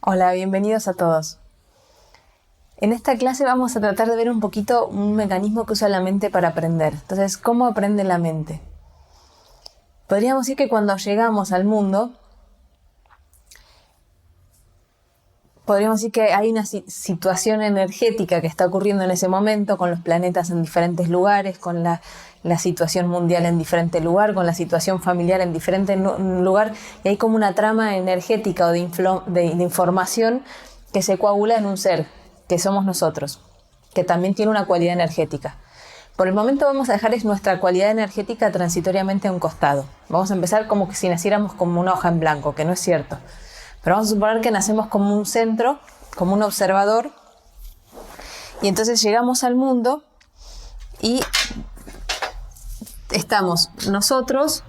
Hola, bienvenidos a todos. En esta clase vamos a tratar de ver un poquito un mecanismo que usa la mente para aprender. Entonces, ¿cómo aprende la mente? Podríamos decir que cuando llegamos al mundo, podríamos decir que hay una situación energética que está ocurriendo en ese momento, con los planetas en diferentes lugares, con la situación mundial en diferente lugar, con la situación familiar en diferente lugar, y hay como una trama energética o de información que se coagula en un ser, que somos nosotros, que también tiene una cualidad energética. Por el momento vamos a dejar nuestra cualidad energética transitoriamente a un costado. Vamos a empezar como que si naciéramos como una hoja en blanco, que no es cierto. Pero vamos a suponer que nacemos como un centro, como un observador, y entonces llegamos al mundo y estamos nosotros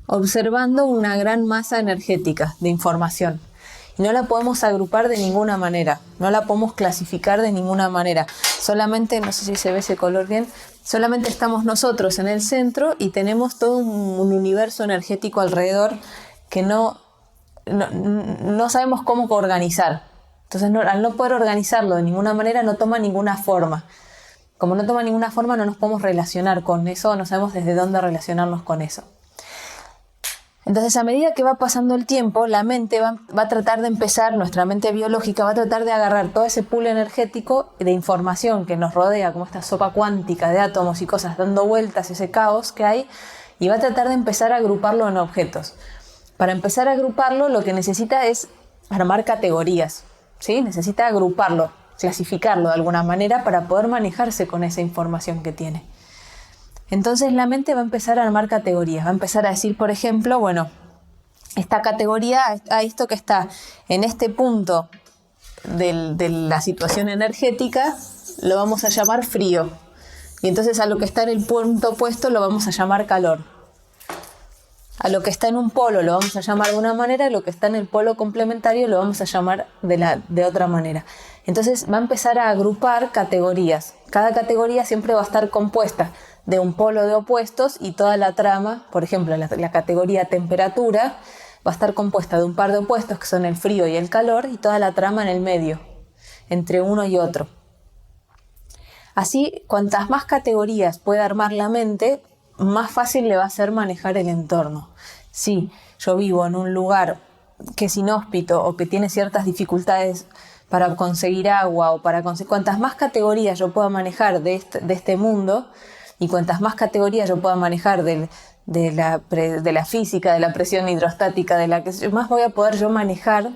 observando una gran masa energética de información. Y no la podemos agrupar de ninguna manera, no la podemos clasificar de ninguna manera. Solamente, no sé si se ve ese color bien, solamente estamos nosotros en el centro y tenemos todo un universo energético alrededor que no sabemos cómo organizar. Entonces, al no poder organizarlo de ninguna manera, no toma ninguna forma. Como no toma ninguna forma, no nos podemos relacionar con eso, no sabemos desde dónde relacionarnos con eso. Entonces, a medida que va pasando el tiempo, la mente va a tratar de empezar, nuestra mente biológica va a tratar de agarrar todo ese pool energético de información que nos rodea, como esta sopa cuántica de átomos y cosas dando vueltas, ese caos que hay, y va a tratar de empezar a agruparlo en objetos. Para empezar a agruparlo, lo que necesita es armar categorías, ¿sí? Necesita agruparlo, clasificarlo de alguna manera para poder manejarse con esa información que tiene. Entonces la mente va a empezar a armar categorías, va a empezar a decir, por ejemplo, bueno, esta categoría, a esto que está en este punto de la situación energética, lo vamos a llamar frío. Y entonces a lo que está en el punto opuesto lo vamos a llamar calor. A lo que está en un polo lo vamos a llamar de una manera, y lo que está en el polo complementario lo vamos a llamar de otra manera. Entonces va a empezar a agrupar categorías. Cada categoría siempre va a estar compuesta de un polo de opuestos y toda la trama, por ejemplo, la categoría temperatura va a estar compuesta de un par de opuestos que son el frío y el calor y toda la trama en el medio, entre uno y otro. Así, cuantas más categorías pueda armar la mente, más fácil le va a ser manejar el entorno. Si yo vivo en un lugar que es inhóspito o que tiene ciertas dificultades para conseguir agua o cuantas más categorías yo pueda manejar de este mundo y cuantas más categorías yo pueda manejar de la física, de la presión hidrostática, más voy a poder yo manejar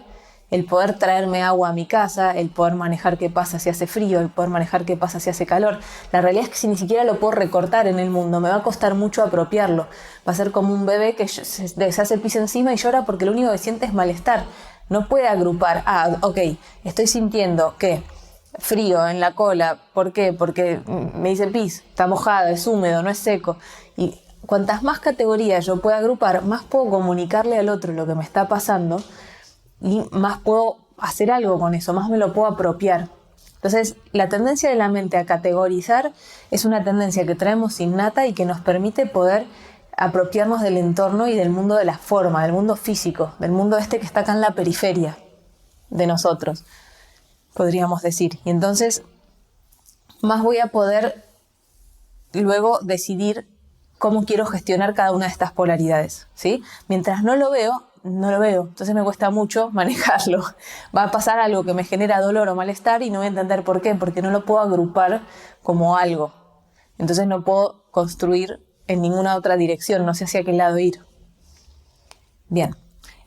el poder traerme agua a mi casa, el poder manejar qué pasa si hace frío, el poder manejar qué pasa si hace calor. La realidad es que si ni siquiera lo puedo recortar en el mundo, me va a costar mucho apropiarlo. Va a ser como un bebé que se hace pis encima y llora porque lo único que siente es malestar. No puede agrupar, ok, estoy sintiendo que frío en la cola, ¿por qué? Porque me dice pis, está mojado, es húmedo, no es seco. Y cuantas más categorías yo pueda agrupar, más puedo comunicarle al otro lo que me está pasando y más puedo hacer algo con eso, más me lo puedo apropiar. Entonces, la tendencia de la mente a categorizar es una tendencia que traemos innata y que nos permite poder apropiarnos del entorno y del mundo de la forma, del mundo físico, del mundo que está acá en la periferia de nosotros, podríamos decir. Y entonces, más voy a poder luego decidir cómo quiero gestionar cada una de estas polaridades, ¿sí? Mientras no lo veo, entonces me cuesta mucho manejarlo. Va a pasar algo que me genera dolor o malestar y no voy a entender por qué, porque no lo puedo agrupar como algo. Entonces no puedo construir en ninguna otra dirección, no sé hacia qué lado ir. Bien,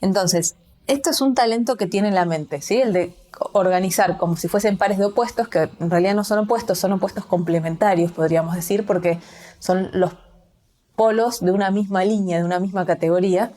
entonces, esto es un talento que tiene la mente, ¿sí? El de organizar como si fuesen pares de opuestos, que en realidad no son opuestos complementarios, podríamos decir, porque son los polos de una misma línea, de una misma categoría.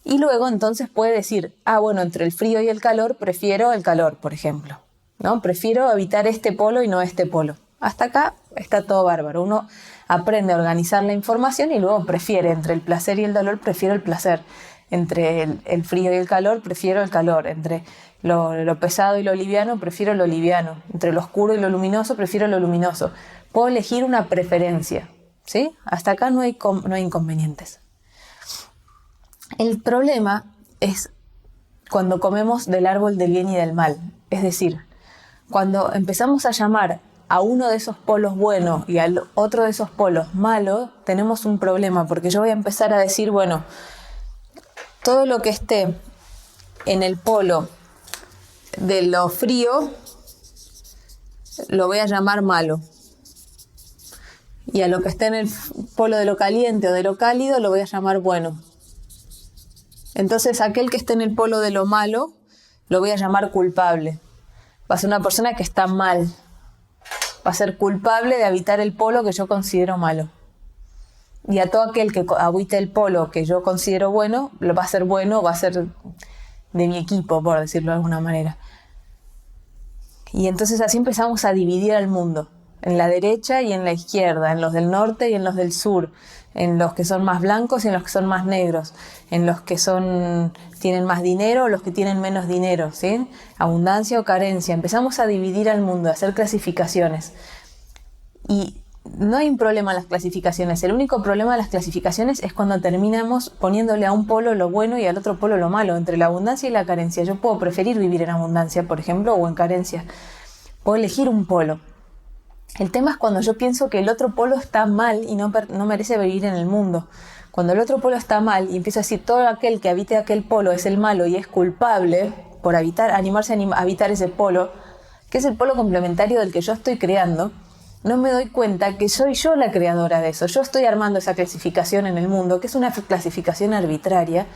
Y luego entonces puede decir, bueno, entre el frío y el calor prefiero el calor, por ejemplo, ¿no? Prefiero habitar este polo y no este polo. Hasta acá está todo bárbaro. Uno aprende a organizar la información y luego prefiere, entre el placer y el dolor, prefiero el placer. Entre el frío y el calor, prefiero el calor. Entre lo pesado y lo liviano, prefiero lo liviano. Entre lo oscuro y lo luminoso, prefiero lo luminoso. Puedo elegir una preferencia, ¿sí? Hasta acá no hay inconvenientes. El problema es cuando comemos del árbol del bien y del mal. Es decir, cuando empezamos a llamar a uno de esos polos bueno y al otro de esos polos malo, tenemos un problema, porque yo voy a empezar a decir, bueno, todo lo que esté en el polo de lo frío, lo voy a llamar malo. Y a lo que esté en el polo de lo caliente o de lo cálido, lo voy a llamar bueno. Entonces, aquel que esté en el polo de lo malo, lo voy a llamar culpable. Va a ser una persona que está mal. Va a ser culpable de habitar el polo que yo considero malo. Y a todo aquel que habite el polo que yo considero bueno, lo va a ser bueno, va a ser de mi equipo, por decirlo de alguna manera. Y entonces así empezamos a dividir al mundo, en la derecha y en la izquierda, en los del norte y en los del sur, en los que son más blancos y en los que son más negros, en los que tienen más dinero o los que tienen menos dinero, ¿sí? Abundancia o carencia. Empezamos a dividir al mundo, a hacer clasificaciones. Y no hay un problema en las clasificaciones. El único problema de las clasificaciones es cuando terminamos poniéndole a un polo lo bueno y al otro polo lo malo, entre la abundancia y la carencia. Yo puedo preferir vivir en abundancia, por ejemplo, o en carencia. Puedo elegir un polo. El tema es cuando yo pienso que el otro polo está mal y no merece vivir en el mundo. Cuando el otro polo está mal y empiezo a decir todo aquel que habite aquel polo es el malo y es culpable por animarse a habitar ese polo, que es el polo complementario del que yo estoy creando, no me doy cuenta que soy yo la creadora de eso. Yo estoy armando esa clasificación en el mundo, que es una clasificación arbitraria.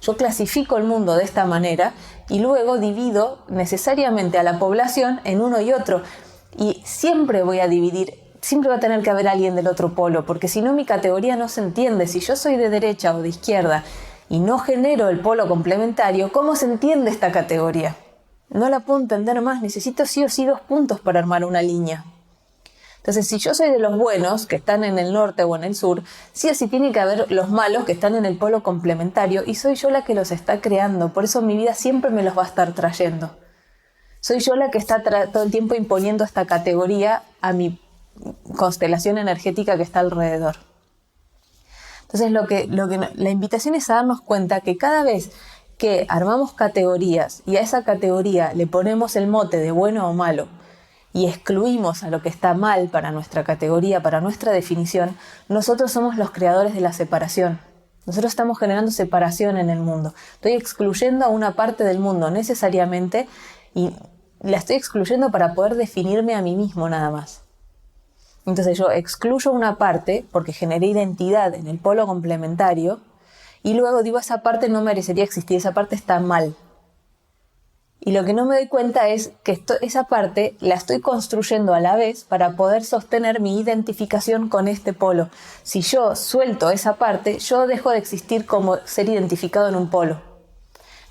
Yo clasifico el mundo de esta manera y luego divido necesariamente a la población en uno y otro. Y siempre voy a dividir, siempre va a tener que haber alguien del otro polo, porque si no mi categoría no se entiende. Si yo soy de derecha o de izquierda y no genero el polo complementario, ¿cómo se entiende esta categoría? No la puedo entender más, necesito sí o sí 2 puntos para armar una línea. Entonces, si yo soy de los buenos, que están en el norte o en el sur, sí o sí tiene que haber los malos que están en el polo complementario y soy yo la que los está creando. Por eso mi vida siempre me los va a estar trayendo. Soy yo la que está todo el tiempo imponiendo esta categoría a mi constelación energética que está alrededor. Entonces, la invitación es a darnos cuenta que cada vez que armamos categorías y a esa categoría le ponemos el mote de bueno o malo, y excluimos a lo que está mal para nuestra categoría, para nuestra definición, nosotros somos los creadores de la separación. Nosotros estamos generando separación en el mundo. Estoy excluyendo a una parte del mundo necesariamente y la estoy excluyendo para poder definirme a mí mismo nada más. Entonces yo excluyo una parte porque generé identidad en el polo complementario y luego digo esa parte no merecería existir, esa parte está mal. Y lo que no me doy cuenta es que esa parte la estoy construyendo a la vez para poder sostener mi identificación con este polo. Si yo suelto esa parte, yo dejo de existir como ser identificado en un polo.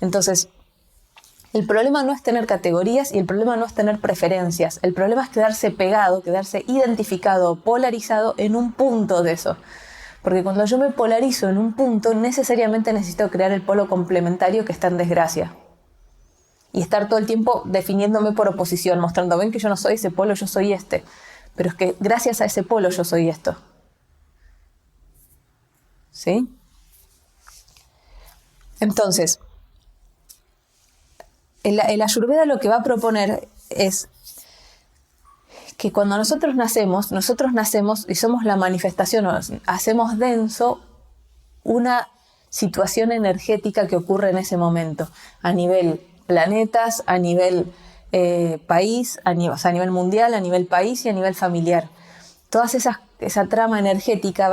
Entonces, el problema no es tener categorías y el problema no es tener preferencias. El problema es quedarse pegado, quedarse identificado, polarizado en un punto de eso. Porque cuando yo me polarizo en un punto, necesariamente necesito crear el polo complementario que está en desgracia. Y estar todo el tiempo definiéndome por oposición, mostrando, ven que yo no soy ese polo, yo soy este. Pero es que gracias a ese polo yo soy esto. ¿Sí? Entonces, el Ayurveda lo que va a proponer es que cuando nosotros nacemos y somos la manifestación, hacemos denso una situación energética que ocurre en ese momento, a nivel planetas, a nivel país, a nivel mundial, a nivel país y a nivel familiar. Esa trama energética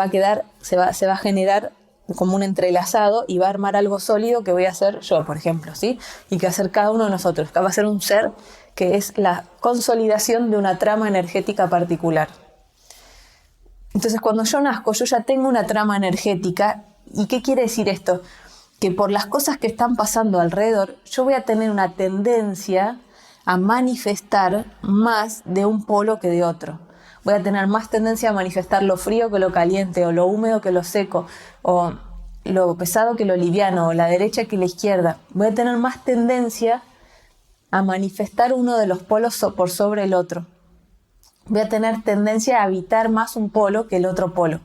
se va a generar como un entrelazado y va a armar algo sólido que voy a hacer yo, por ejemplo, ¿sí? Y que va a ser cada uno de nosotros, que va a ser un ser que es la consolidación de una trama energética particular. Entonces, cuando yo nazco, yo ya tengo una trama energética. ¿Y qué quiere decir esto? Que por las cosas que están pasando alrededor, yo voy a tener una tendencia a manifestar más de un polo que de otro. Voy a tener más tendencia a manifestar lo frío que lo caliente, o lo húmedo que lo seco, o lo pesado que lo liviano, o la derecha que la izquierda. Voy a tener más tendencia a manifestar uno de los polos por sobre el otro. Voy a tener tendencia a habitar más un polo que el otro polo.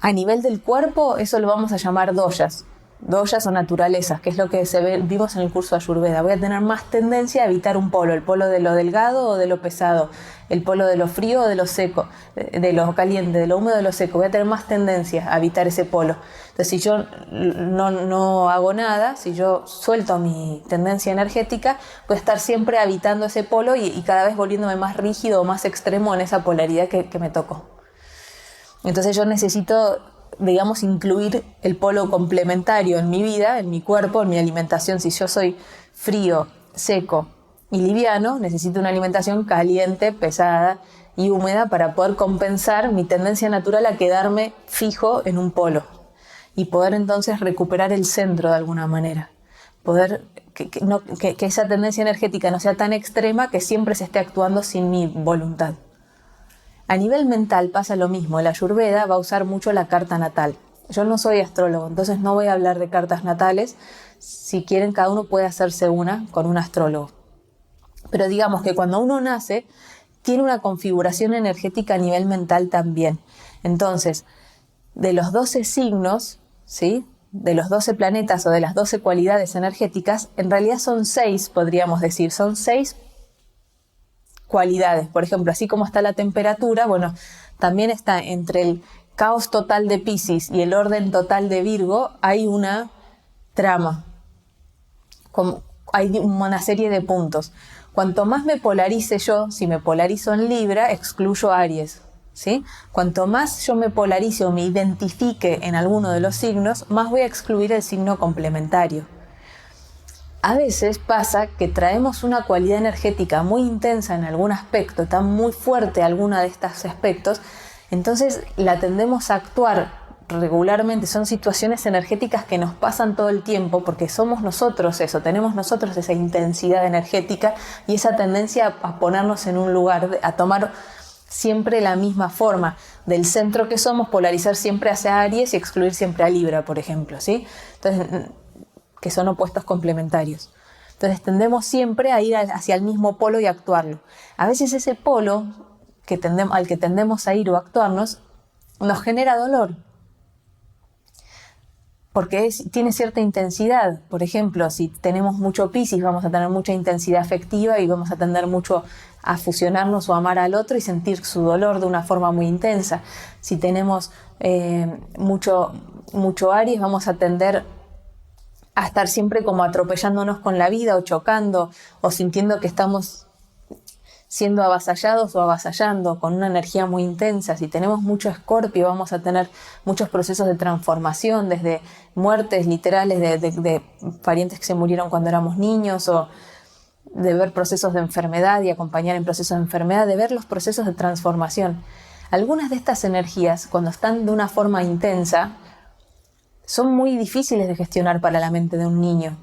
A nivel del cuerpo, eso lo vamos a llamar doyas. doyas o naturalezas, que es lo que vimos en el curso de Ayurveda. Voy a tener más tendencia a evitar un polo, el polo de lo delgado o de lo pesado, el polo de lo frío o de lo seco, de lo caliente, de lo húmedo o de lo seco. Voy a tener más tendencia a evitar ese polo. Entonces, si yo no hago nada, si yo suelto mi tendencia energética, voy a estar siempre habitando ese polo y cada vez volviéndome más rígido o más extremo en esa polaridad que me tocó. Entonces yo necesito, digamos, incluir el polo complementario en mi vida, en mi cuerpo, en mi alimentación. Si yo soy frío, seco y liviano, necesito una alimentación caliente, pesada y húmeda para poder compensar mi tendencia natural a quedarme fijo en un polo y poder entonces recuperar el centro de alguna manera. Poder que esa tendencia energética no sea tan extrema que siempre se esté actuando sin mi voluntad. A nivel mental pasa lo mismo. La Ayurveda va a usar mucho la carta natal. Yo no soy astrólogo, entonces no voy a hablar de cartas natales. Si quieren, cada uno puede hacerse una con un astrólogo. Pero digamos que cuando uno nace, tiene una configuración energética a nivel mental también. Entonces, de los 12 signos, ¿sí?, de los 12 planetas o de las 12 cualidades energéticas, en realidad son 6, podríamos decir. Son 6 cualidades. Por ejemplo, así como está la temperatura, bueno, también está entre el caos total de Piscis y el orden total de Virgo, hay una trama, hay una serie de puntos. Cuanto más me polarice yo, si me polarizo en Libra, excluyo a Aries, ¿sí? Cuanto más yo me polarice o me identifique en alguno de los signos, más voy a excluir el signo complementario. A veces pasa que traemos una cualidad energética muy intensa en algún aspecto, está muy fuerte alguna de estos aspectos, entonces la tendemos a actuar regularmente. Son situaciones energéticas que nos pasan todo el tiempo porque somos nosotros eso, tenemos nosotros esa intensidad energética y esa tendencia a ponernos en un lugar, a tomar siempre la misma forma del centro que somos, polarizar siempre hacia Aries y excluir siempre a Libra, por ejemplo, ¿sí? Entonces, que son opuestos complementarios. Entonces tendemos siempre a ir hacia el mismo polo y actuarlo. A veces ese polo al que tendemos a ir o actuarnos nos genera dolor, porque tiene cierta intensidad. Por ejemplo, si tenemos mucho Piscis, vamos a tener mucha intensidad afectiva y vamos a tender mucho a fusionarnos o amar al otro y sentir su dolor de una forma muy intensa. Si tenemos mucho Aries, vamos a tender a estar siempre como atropellándonos con la vida o chocando o sintiendo que estamos siendo avasallados o avasallando con una energía muy intensa. Si tenemos mucho Escorpio, vamos a tener muchos procesos de transformación, desde muertes literales de parientes que se murieron cuando éramos niños, o de ver procesos de enfermedad y acompañar en procesos de enfermedad, de ver los procesos de transformación. Algunas de estas energías, cuando están de una forma intensa, son muy difíciles de gestionar para la mente de un niño,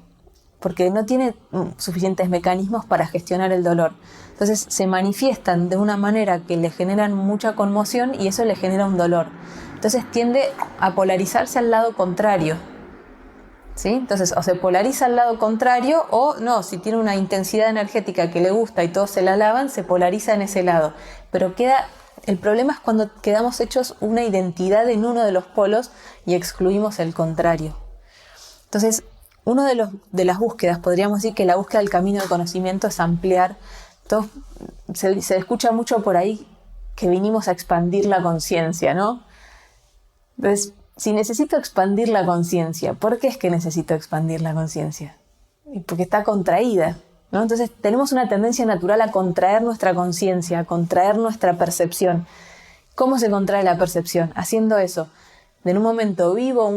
porque no tiene suficientes mecanismos para gestionar el dolor. Entonces se manifiestan de una manera que le generan mucha conmoción y eso le genera un dolor. Entonces tiende a polarizarse al lado contrario, ¿sí? Entonces o se polariza al lado contrario o no, si tiene una intensidad energética que le gusta y todos se la alaban, se polariza en ese lado. Pero el problema es cuando quedamos hechos una identidad en uno de los polos y excluimos el contrario. Entonces, uno de las búsquedas, podríamos decir que la búsqueda del camino del conocimiento es ampliar. Se escucha mucho por ahí que vinimos a expandir la conciencia, ¿no? Entonces, si necesito expandir la conciencia, ¿por qué es que necesito expandir la conciencia? Porque está contraída, ¿no? Entonces tenemos una tendencia natural a contraer nuestra conciencia, a contraer nuestra percepción. ¿Cómo se contrae la percepción? Haciendo eso. En un momento vivo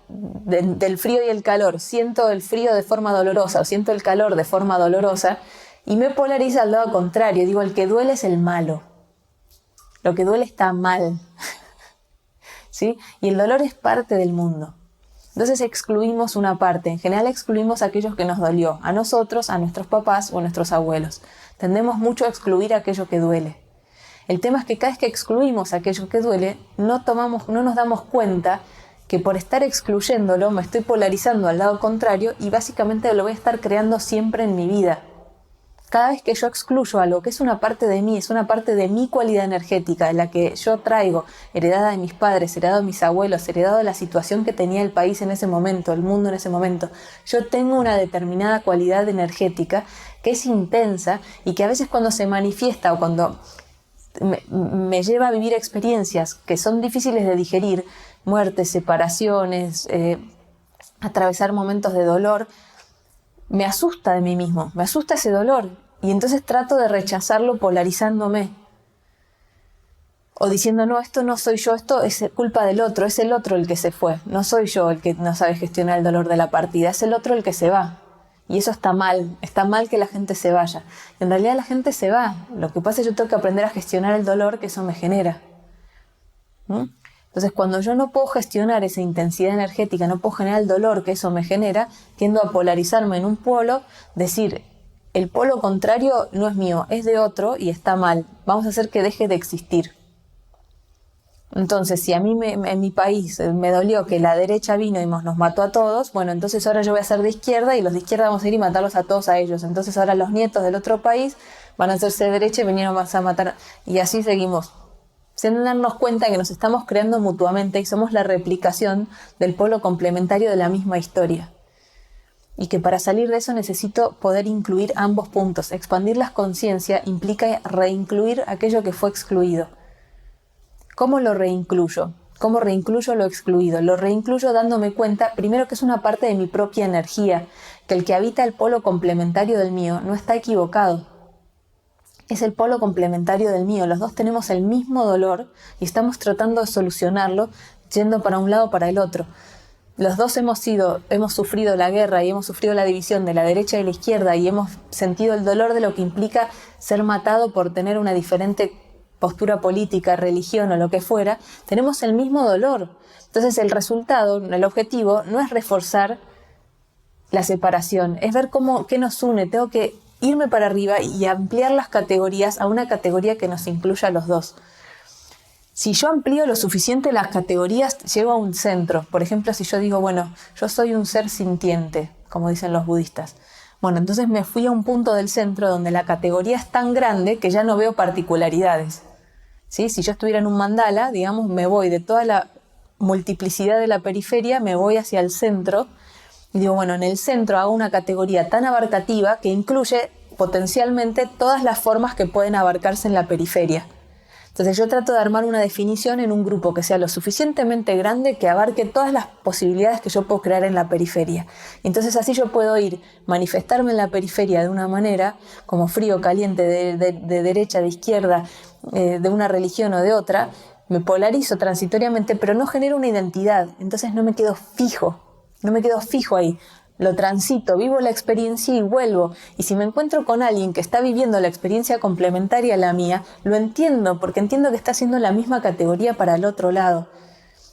del frío y el calor, siento el frío de forma dolorosa o siento el calor de forma dolorosa y me polariza al lado contrario. Digo, el que duele es el malo. Lo que duele está mal. ¿Sí? Y el dolor es parte del mundo. Entonces excluimos una parte. En general excluimos a aquellos que nos dolió, a nosotros, a nuestros papás o a nuestros abuelos. Tendemos mucho a excluir aquello que duele. El tema es que cada vez que excluimos aquello que duele, no nos damos cuenta que por estar excluyéndolo me estoy polarizando al lado contrario y básicamente lo voy a estar creando siempre en mi vida. Cada vez que yo excluyo algo que es una parte de mí, es una parte de mi cualidad energética, de la que yo traigo, heredada de mis padres, heredada de mis abuelos, heredada de la situación que tenía el país en ese momento, el mundo en ese momento, yo tengo una determinada cualidad energética que es intensa y que a veces cuando se manifiesta o cuando me lleva a vivir experiencias que son difíciles de digerir, muertes, separaciones, atravesar momentos de dolor, me asusta de mí mismo, me asusta ese dolor y entonces trato de rechazarlo polarizándome o diciendo no, esto no soy yo, esto es culpa del otro, es el otro el que se fue, no soy yo el que no sabe gestionar el dolor de la partida, es el otro el que se va y eso está mal que la gente se vaya. En realidad la gente se va, lo que pasa es que yo tengo que aprender a gestionar el dolor que eso me genera. Entonces, cuando yo no puedo gestionar esa intensidad energética, no puedo generar el dolor que eso me genera, tiendo a polarizarme en un polo, decir, el polo contrario no es mío, es de otro y está mal. Vamos a hacer que deje de existir. Entonces, si a mí en mi país me dolió que la derecha vino y nos mató a todos, bueno, entonces ahora yo voy a ser de izquierda y los de izquierda vamos a ir y matarlos a todos a ellos. Entonces ahora los nietos del otro país van a hacerse de derecha y vinieron más a matar. Y así seguimos. Sin darnos cuenta que nos estamos creando mutuamente y somos la replicación del polo complementario de la misma historia. Y que para salir de eso necesito poder incluir ambos puntos. Expandir la conciencia implica reincluir aquello que fue excluido. ¿Cómo lo reincluyo? ¿Cómo reincluyo lo excluido? Lo reincluyo dándome cuenta, primero, que es una parte de mi propia energía, que el que habita el polo complementario del mío no está equivocado. Es el polo complementario del mío. Los dos tenemos el mismo dolor y estamos tratando de solucionarlo yendo para un lado o para el otro. Los dos hemos sufrido la guerra y hemos sufrido la división de la derecha y la izquierda y hemos sentido el dolor de lo que implica ser matado por tener una diferente postura política, religión o lo que fuera. Tenemos el mismo dolor. Entonces el resultado, el objetivo, no es reforzar la separación, es ver qué nos une. Tengo que irme para arriba y ampliar las categorías a una categoría que nos incluya a los dos. Si yo amplío lo suficiente las categorías, llego a un centro. Por ejemplo, si yo digo, bueno, yo soy un ser sintiente, como dicen los budistas. Bueno, entonces me fui a un punto del centro donde la categoría es tan grande que ya no veo particularidades. ¿Sí? Si yo estuviera en un mandala, digamos, me voy de toda la multiplicidad de la periferia, me voy hacia el centro. Y digo, bueno, en el centro hago una categoría tan abarcativa que incluye potencialmente todas las formas que pueden abarcarse en la periferia. Entonces yo trato de armar una definición en un grupo que sea lo suficientemente grande que abarque todas las posibilidades que yo puedo crear en la periferia. Entonces así yo puedo manifestarme en la periferia de una manera, como frío, caliente, de derecha, de izquierda, de una religión o de otra, me polarizo transitoriamente, pero no genero una identidad. Entonces no me quedo fijo ahí, lo transito, vivo la experiencia y vuelvo. Y si me encuentro con alguien que está viviendo la experiencia complementaria a la mía, lo entiendo, porque entiendo que está haciendo la misma categoría para el otro lado.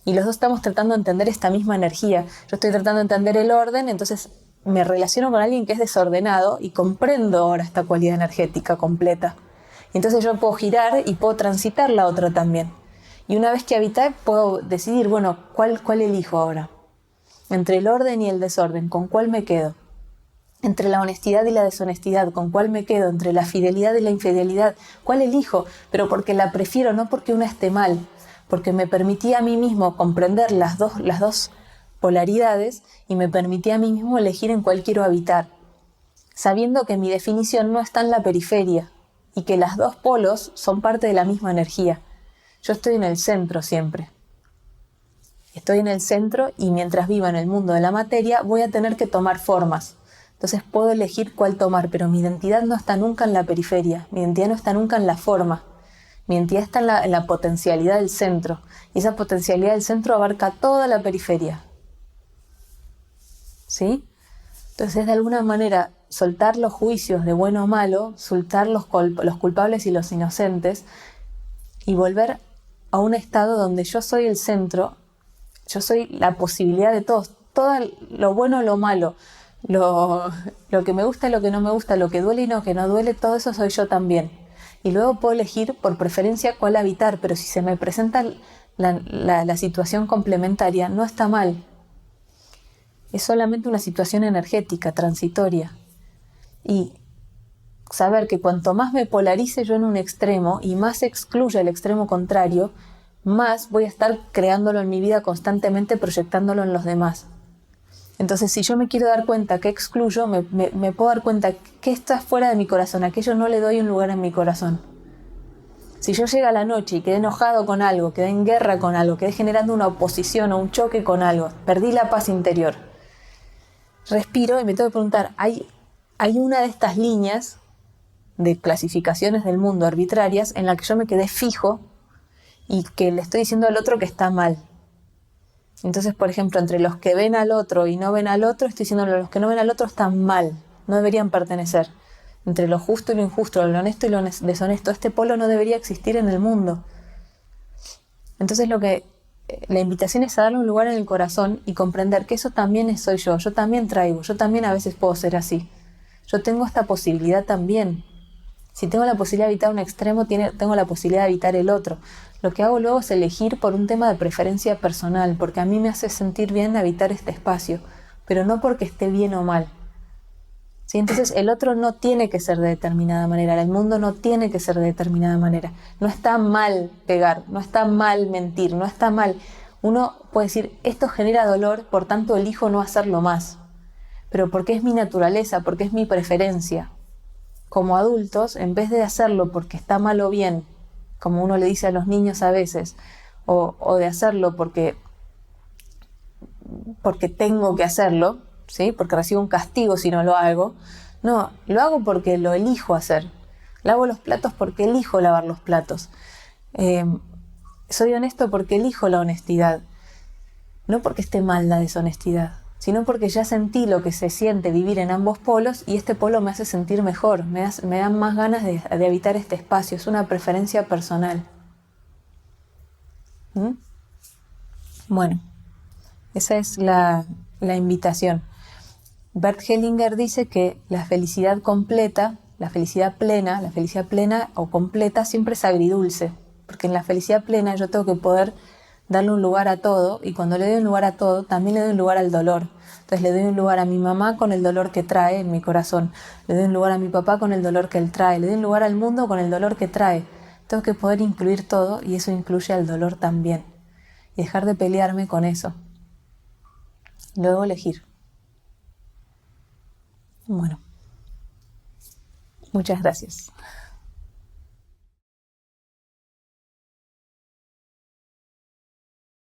Y los dos estamos tratando de entender esta misma energía. Yo estoy tratando de entender el orden, entonces me relaciono con alguien que es desordenado y comprendo ahora esta cualidad energética completa. Y entonces yo puedo girar y puedo transitar la otra también. Y una vez que habité, puedo decidir, bueno, ¿cuál elijo ahora? Entre el orden y el desorden, ¿con cuál me quedo? Entre la honestidad y la deshonestidad, ¿con cuál me quedo? Entre la fidelidad y la infidelidad, ¿cuál elijo? Pero porque la prefiero, no porque una esté mal, porque me permití a mí mismo comprender las dos polaridades y me permití a mí mismo elegir en cuál quiero habitar, sabiendo que mi definición no está en la periferia y que las dos polos son parte de la misma energía. Yo estoy en el centro siempre. Estoy en el centro y mientras viva en el mundo de la materia voy a tener que tomar formas. Entonces puedo elegir cuál tomar, pero mi identidad no está nunca en la periferia, mi identidad no está nunca en la forma. Mi identidad está en la potencialidad del centro. Y esa potencialidad del centro abarca toda la periferia. ¿Sí? Entonces es de alguna manera soltar los juicios de bueno o malo, soltar los culpables y los inocentes y volver a un estado donde yo soy el centro. Yo soy la posibilidad de todos, todo lo bueno o lo malo, lo que me gusta y lo que no me gusta, lo que duele y lo que no duele, todo eso soy yo también. Y luego puedo elegir por preferencia cuál habitar, pero si se me presenta la situación complementaria, no está mal. Es solamente una situación energética, transitoria. Y saber que cuanto más me polarice yo en un extremo y más excluya el extremo contrario, más voy a estar creándolo en mi vida constantemente, proyectándolo en los demás. Entonces, si yo me quiero dar cuenta que excluyo, me puedo dar cuenta que está fuera de mi corazón, aquello no le doy un lugar en mi corazón. Si yo llego a la noche y quedé enojado con algo, quedé en guerra con algo, quedé generando una oposición o un choque con algo, perdí la paz interior, respiro y me tengo que preguntar, ¿hay una de estas líneas de clasificaciones del mundo arbitrarias en la que yo me quedé fijo y que le estoy diciendo al otro que está mal? Entonces, por ejemplo, entre los que ven al otro y no ven al otro, estoy diciendo que los que no ven al otro están mal, no deberían pertenecer. Entre lo justo y lo injusto, lo honesto y lo deshonesto, este polo no debería existir en el mundo. Entonces la invitación es a darle un lugar en el corazón y comprender que eso también soy yo también traigo, yo también a veces puedo ser así. Yo tengo esta posibilidad también. Si tengo la posibilidad de evitar un extremo, tengo la posibilidad de evitar el otro. Lo que hago luego es elegir por un tema de preferencia personal, porque a mí me hace sentir bien habitar este espacio, pero no porque esté bien o mal. ¿Sí? Entonces el otro no tiene que ser de determinada manera, el mundo no tiene que ser de determinada manera. No está mal pegar, no está mal mentir, no está mal. Uno puede decir, esto genera dolor, por tanto elijo no hacerlo más. Pero porque es mi naturaleza, porque es mi preferencia. Como adultos, en vez de hacerlo porque está mal o bien, como uno le dice a los niños a veces, o de hacerlo porque tengo que hacerlo, ¿sí? Porque recibo un castigo si no lo hago. No, lo hago porque lo elijo hacer. Lavo los platos porque elijo lavar los platos. Soy honesto porque elijo la honestidad. No porque esté mal la deshonestidad, sino porque ya sentí lo que se siente vivir en ambos polos y este polo me hace sentir mejor, me dan más ganas de habitar este espacio, es una preferencia personal. ¿Mm? Bueno, esa es la invitación. Bert Hellinger dice que la felicidad completa, la felicidad plena o completa siempre es agridulce, porque en la felicidad plena yo tengo que poder darle un lugar a todo, y cuando le doy un lugar a todo, también le doy un lugar al dolor. Entonces le doy un lugar a mi mamá con el dolor que trae en mi corazón, le doy un lugar a mi papá con el dolor que él trae, le doy un lugar al mundo con el dolor que trae. Tengo que poder incluir todo, y eso incluye al dolor también. Y dejar de pelearme con eso. Luego elegir. Bueno, muchas gracias.